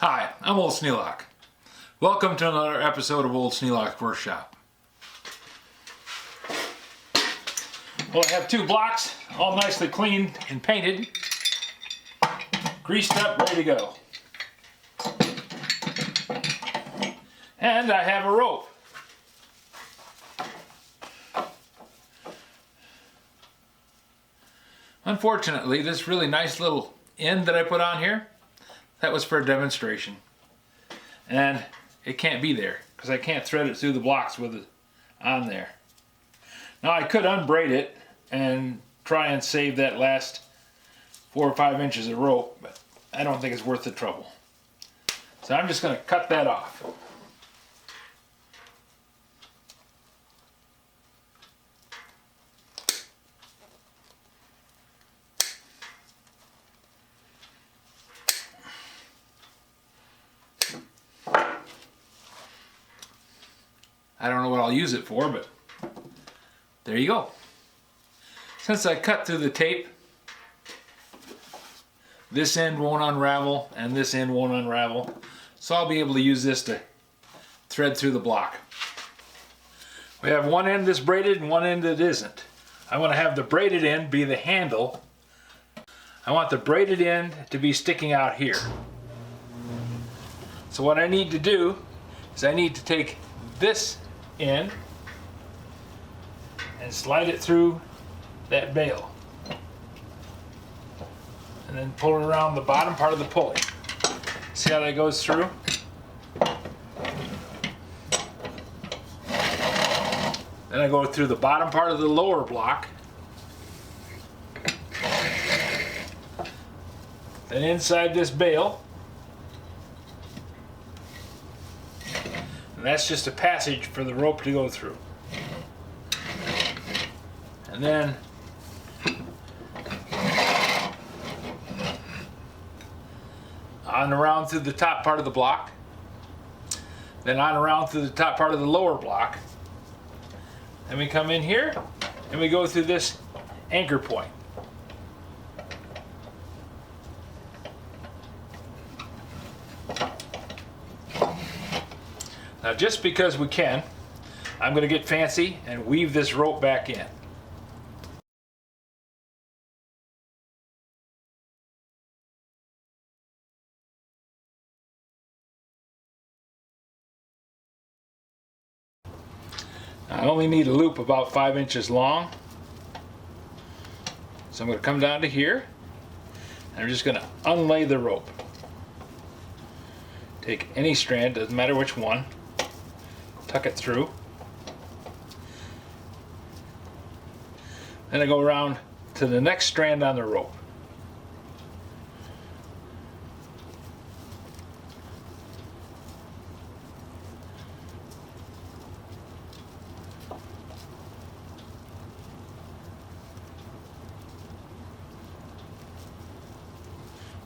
Hi, I'm Old Sneelock. Welcome to another episode of Old Sneelock Workshop. Well, I have two blocks, all nicely cleaned and painted, greased up, ready to go. And I have a rope. Unfortunately, this really nice little end that I put on here, that was for a demonstration. And it can't be there because I can't thread it through the blocks with it on there. Now I could unbraid it and try and save that last 4 or 5 inches of rope, but I don't think it's worth the trouble. So I'm just going to cut that off. I don't know what I'll use it for, but there you go. Since I cut through the tape, this end won't unravel and this end won't unravel, so I'll be able to use this to thread through the block. We have one end that's braided and one end that isn't. I want to have the braided end be the handle. I want the braided end to be sticking out here. So what I need to do is I need to take this end and slide it through that bail and then pull it around the bottom part of the pulley. See how that goes through? Then I go through the bottom part of the lower block, then inside this bail. And that's just a passage for the rope to go through. And then on around through the top part of the block. Then on around through the top part of the lower block. Then we come in here and we go through this anchor point. Now just because we can, I'm going to get fancy and weave this rope back in. I only need a loop about 5 inches long. So I'm going to come down to here and I'm just going to unlay the rope. Take any strand, doesn't matter which one. Tuck it through. Then I go around to the next strand on the rope.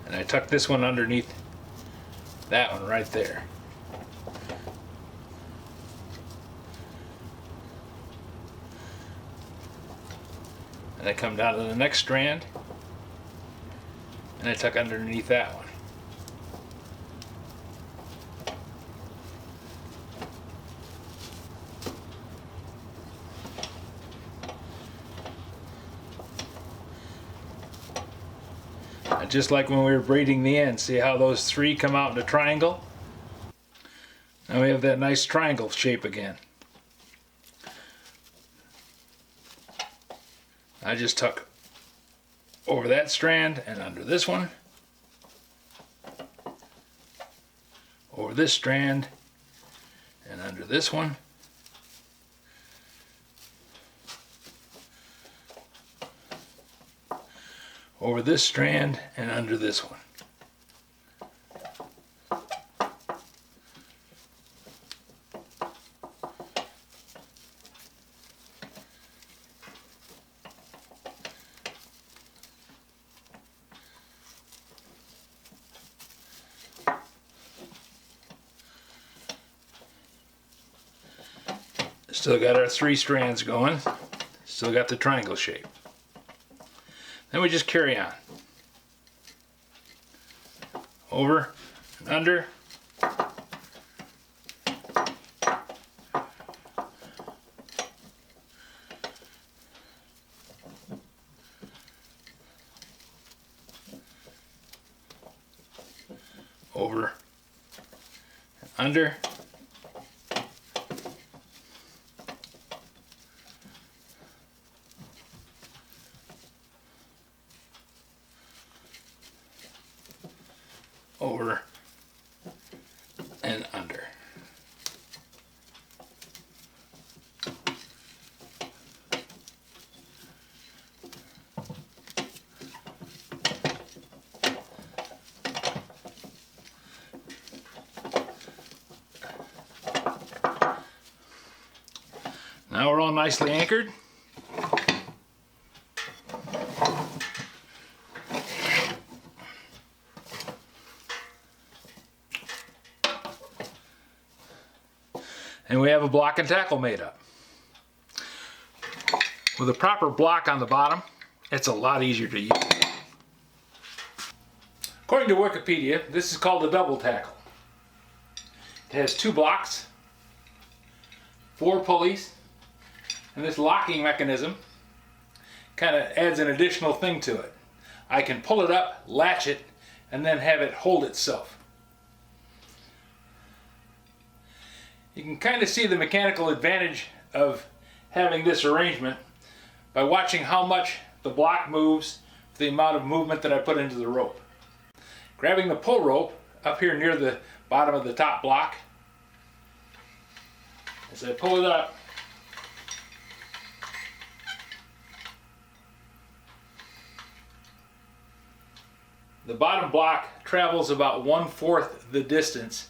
And I tuck this one underneath that one right there. And I come down to the next strand and I tuck underneath that one. And just like when we were braiding the end, see how those three come out in a triangle? Now we have that nice triangle shape again. I just tuck over that strand and under this one, over this strand and under this one, over this strand and under this one. Still got our 3 strands going. Still got the triangle shape. Then we just carry on. Over under, over, under, over, and under. Now we're all nicely anchored. And we have a block and tackle made up. With a proper block on the bottom, it's a lot easier to use. According to Wikipedia, this is called a double tackle. It has 2 blocks, 4 pulleys, and this locking mechanism kind of adds an additional thing to it. I can pull it up, latch it, and then have it hold itself. You can kind of see the mechanical advantage of having this arrangement by watching how much the block moves for the amount of movement that I put into the rope. Grabbing the pull rope up here near the bottom of the top block, as I pull it up, the bottom block travels about 1/4 the distance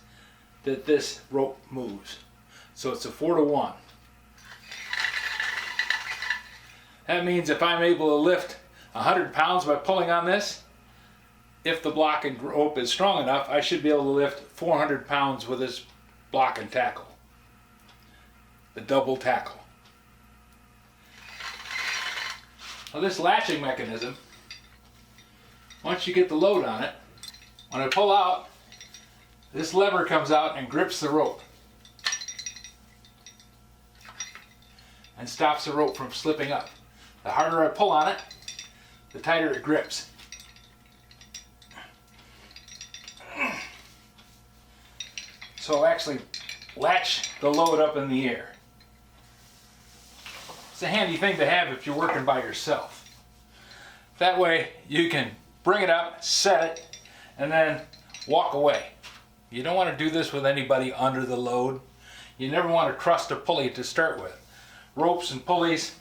that this rope moves. So it's a 4-to-1. That means if I'm able to lift 100 pounds by pulling on this, if the block and rope is strong enough, I should be able to lift 400 pounds with this block and tackle. The double tackle. Now this latching mechanism, once you get the load on it, when I pull out, this lever comes out and grips the rope and stops the rope from slipping up. The harder I pull on it, the tighter it grips. So I'll actually latch the load up in the air. It's a handy thing to have if you're working by yourself. That way you can bring it up, set it, and then walk away. You don't want to do this with anybody under the load. You never want to trust a pulley to start with. Ropes and pulleys,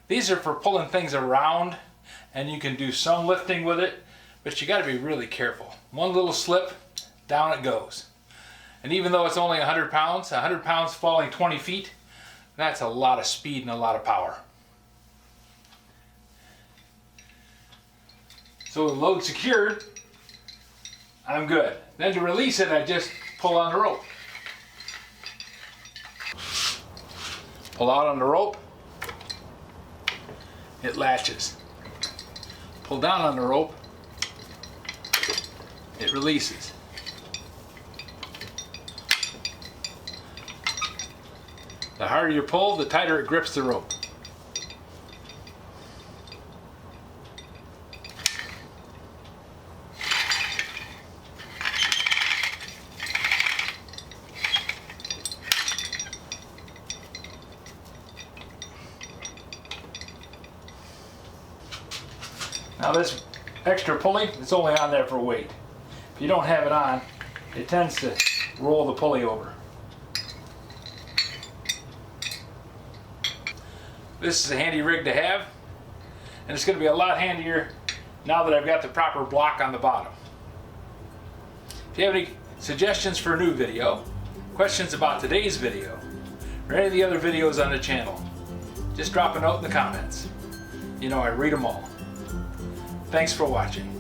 these are for pulling things around, and you can do some lifting with it, but you got to be really careful. One little slip, down it goes. And even though it's only 100 pounds falling 20 feet, that's a lot of speed and a lot of power. So with the load secured, I'm good. Then to release it, I just pull on the rope. Pull out on the rope, it latches. Pull down on the rope, it releases. The harder you pull, the tighter it grips the rope. Now this extra pulley, it's only on there for weight. If you don't have it on, it tends to roll the pulley over. This is a handy rig to have, and it's going to be a lot handier now that I've got the proper block on the bottom. If you have any suggestions for a new video, questions about today's video, or any of the other videos on the channel, just drop a note in the comments. You know I read them all. Thanks for watching.